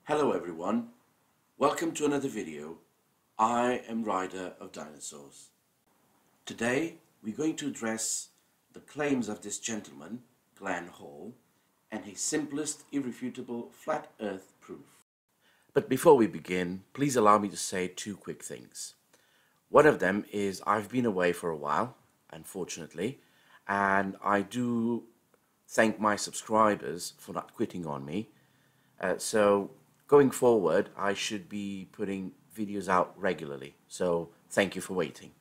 Hello everyone, welcome to another video. I am Ryder of Dinosaurs. Today we're going to address the claims of this gentleman, Glenn Hall, and his simplest irrefutable flat earth proof. But before we begin, please allow me to say two quick things. One of them is I've been away for a while, unfortunately, and I do thank my subscribers for not quitting on me. So going forward, I should be putting videos out regularly, so thank you for waiting.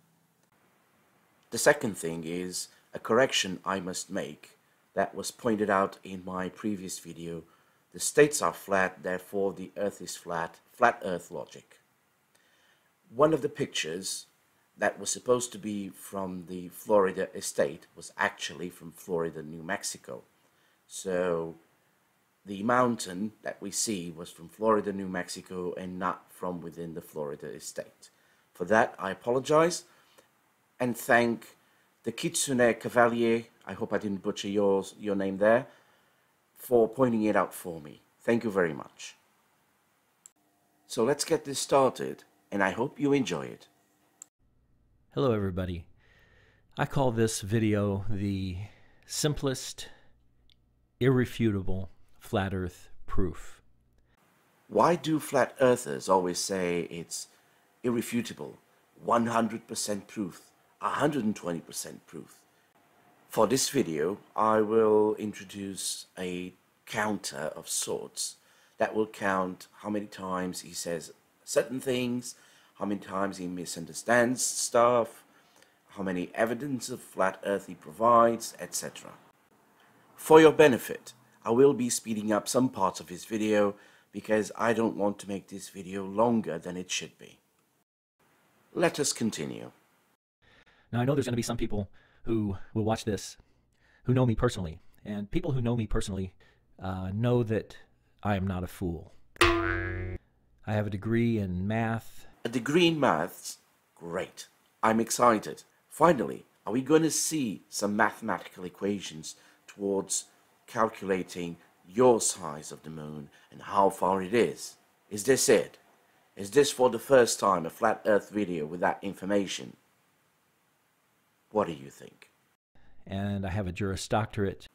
The second thing is a correction I must make that was pointed out in my previous video. The states are flat, therefore the earth is flat, flat earth logic. One of the pictures that was supposed to be from the Florida estate was actually from Florida, New Mexico. So the mountain that we see was from Florida, New Mexico, and not from within the Florida estate. For that, I apologize and thank the Kitsune Cavalier, I hope I didn't butcher your name there, for pointing it out for me. Thank you very much. So let's get this started, and I hope you enjoy it. Hello everybody. I call this video the simplest, irrefutable flat earth proof. Why do flat earthers always say it's irrefutable, 100% proof, 120% proof? For this video, I will introduce a counter of sorts that will count how many times he says certain things, how many times he misunderstands stuff, how many evidence of flat earth he provides, etc. For your benefit, I will be speeding up some parts of his video because I don't want to make this video longer than it should be. Let us continue. Now I know there's going to be some people who will watch this who know me personally, and people who know me personally know that I am not a fool. I have a degree in math. A degree in maths? Great. I'm excited. Finally, are we going to see some mathematical equations towards calculating your size of the moon and how far it is? Is this it? Is this for the first time a flat earth video with that information? What do you think? And I have a Juris Doctorate.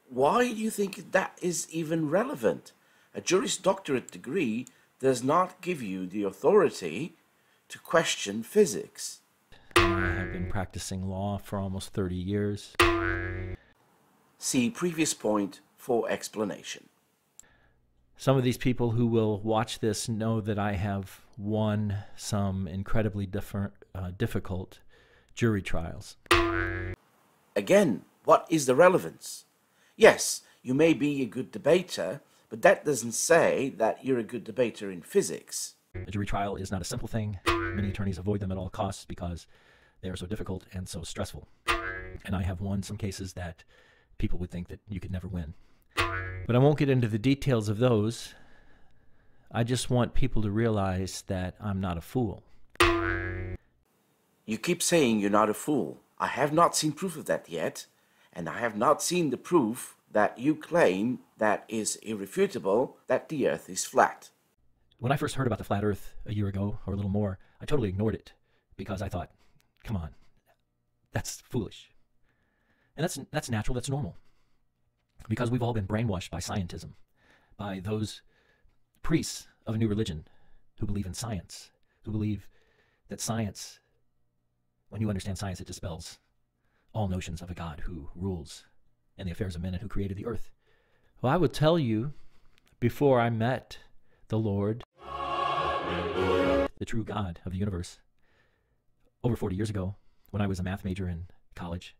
Why do you think that is even relevant? A Juris Doctorate degree does not give you the authority to question physics. I have been practicing law for almost 30 years. See previous point for explanation. Some of these people who will watch this know that I have won some incredibly difficult jury trials. Again, what is the relevance? Yes, you may be a good debater, but that doesn't say that you're a good debater in physics. A jury trial is not a simple thing. Many attorneys avoid them at all costs because they are so difficult and so stressful. And I have won some cases that people would think that you could never win. But I won't get into the details of those. I just want people to realize that I'm not a fool. You keep saying you're not a fool. I have not seen proof of that yet, and I have not seen the proof that you claim that is irrefutable that the earth is flat. When I first heard about the flat earth a year ago, or a little more, I totally ignored it because I thought, come on, that's foolish. And that's natural, that's normal. Because we've all been brainwashed by scientism, by those priests of a new religion who believe in science, who believe that science, when you understand science, it dispels all notions of a God who rules in the affairs of men and who created the earth. Well, I would tell you, before I met the Lord, the true God of the universe, over 40 years ago, when I was a math major in college,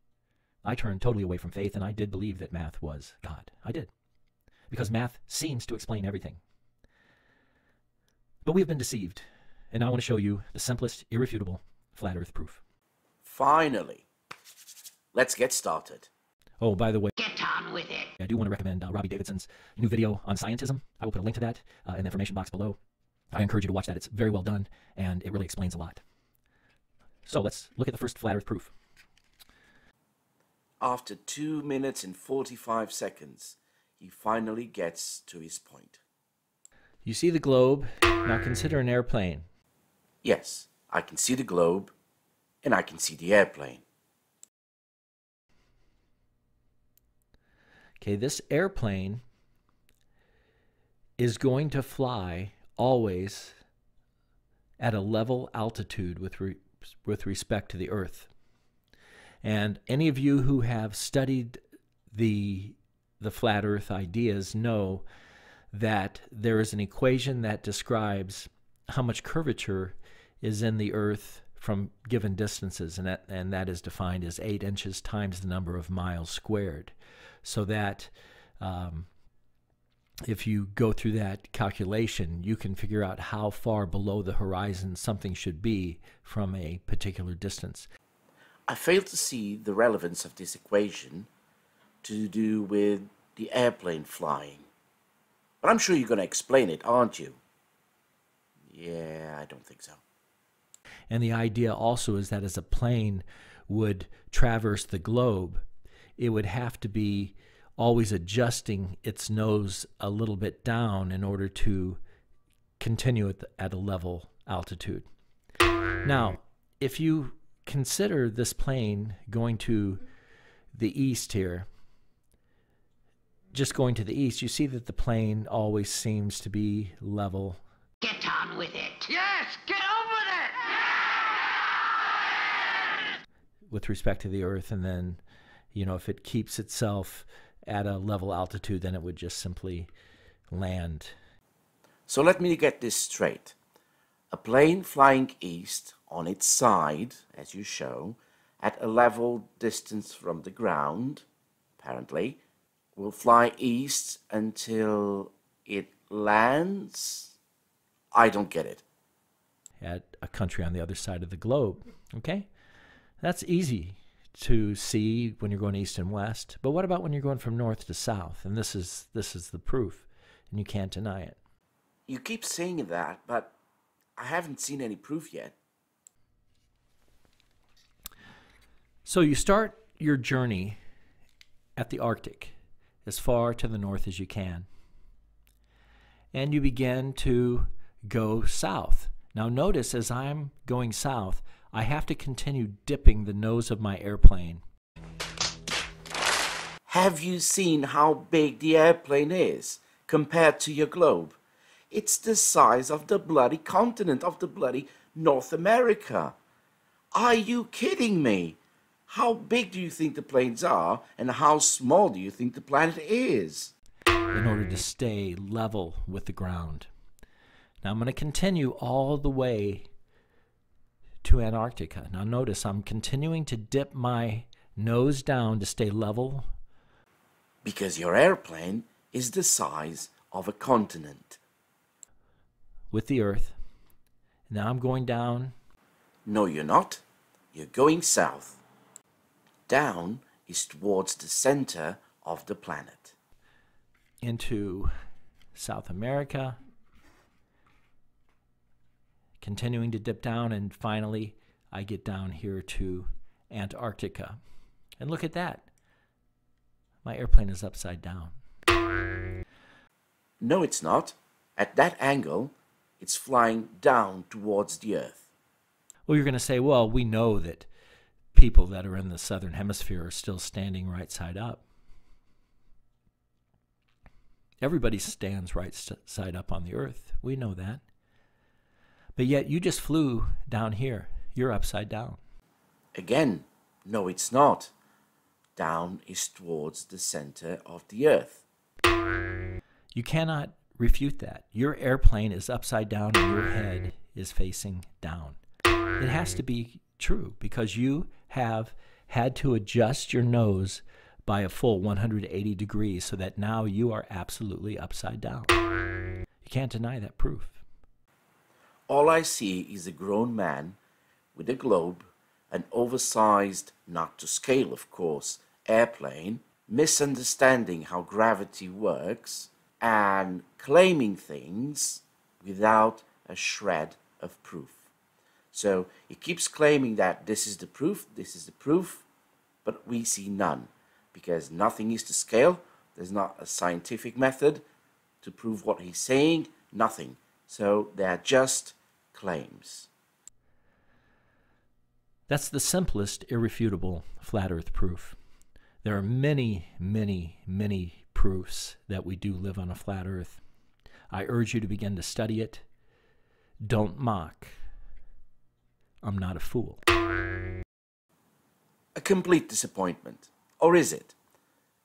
I turned totally away from faith, and I did believe that math was God. I did. Because math seems to explain everything. But we have been deceived, and I want to show you the simplest, irrefutable flat earth proof. Finally. Let's get started. Oh, by the way, Get on with it. I do want to recommend Robbie Davidson's new video on scientism. I will put a link to that in the information box below. I encourage you to watch that. It's very well done, and it really explains a lot. So let's look at the first flat earth proof. After 2 minutes and 45 seconds, he finally gets to his point. You see the globe. Now consider an airplane. Yes, I can see the globe and I can see the airplane. Okay, this airplane is going to fly always at a level altitude with respect to the Earth. And any of you who have studied the flat Earth ideas know that there is an equation that describes how much curvature is in the Earth from given distances, and that is defined as 8 inches times the number of miles squared. So that if you go through that calculation, you can figure out how far below the horizon something should be from a particular distance. I fail to see the relevance of this equation to do with the airplane flying. But I'm sure you're going to explain it, aren't you? Yeah, I don't think so. And the idea also is that as a plane would traverse the globe, it would have to be always adjusting its nose a little bit down in order to continue at a level altitude. Now, if you consider this plane going to the east here, just going to the east, you see that the plane always seems to be level. Get on with it. Yes, get on with it. With respect to the Earth, and then, if it keeps itself at a level altitude, then it would just simply land. So let me get this straight. A plane flying east on its side, as you show, at a level distance from the ground, apparently, will fly east until it lands? I don't get it. At a country on the other side of the globe, okay? That's easy to see when you're going east and west. But what about when you're going from north to south? And this is the proof, and you can't deny it. You keep saying that, but I haven't seen any proof yet. So you start your journey at the Arctic, as far to the north as you can. And you begin to go south. Now notice, as I'm going south, I have to continue dipping the nose of my airplane. Have you seen how big the airplane is compared to your globe? It's the size of the bloody continent of the bloody North America. Are you kidding me? How big do you think the planes are, and how small do you think the planet is? In order to stay level with the ground. Now I'm going to continue all the way to Antarctica. Now notice I'm continuing to dip my nose down to stay level. Because your airplane is the size of a continent. With the Earth. Now I'm going down. No, you're not. You're going south. Down is towards the center of the planet. Into South America. Continuing to dip down, and finally I get down here to Antarctica. And look at that. My airplane is upside down. No, it's not. At that angle, it's flying down towards the Earth. Well, you're going to say, well, we know that people that are in the southern hemisphere are still standing right side up. Everybody stands right side up on the Earth. We know that. But yet you just flew down here. You're upside down. Again, no, it's not. Down is towards the center of the Earth. You cannot refute that. Your airplane is upside down and your head is facing down. It has to be true because you have had to adjust your nose by a full 180 degrees so that now you are absolutely upside down. You can't deny that proof. All I see is a grown man with a globe, an oversized, not to scale of course, airplane, misunderstanding how gravity works, and claiming things without a shred of proof. So he keeps claiming that this is the proof, but we see none, because nothing is to scale. There's not a scientific method to prove what he's saying, nothing. So they're just claims. That's the simplest, irrefutable flat earth proof. There are many, many, many proofs that we do live on a flat earth. I urge you to begin to study it. Don't mock. I'm not a fool. A complete disappointment. Or is it?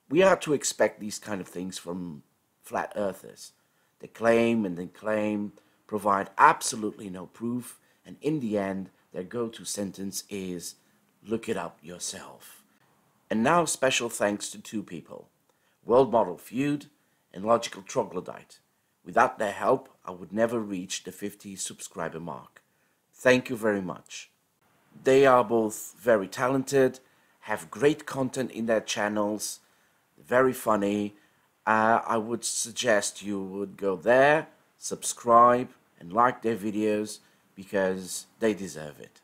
We are to expect these kind of things from flat earthers. They claim and then claim, provide absolutely no proof, and in the end, their go-to sentence is, look it up yourself. And now special thanks to two people, World Model Feud and Logical Troglodyte. Without their help, I would never reach the 50 subscriber mark. Thank you very much. They are both very talented, have great content in their channels, very funny. I would suggest you would go there, subscribe and like their videos because they deserve it.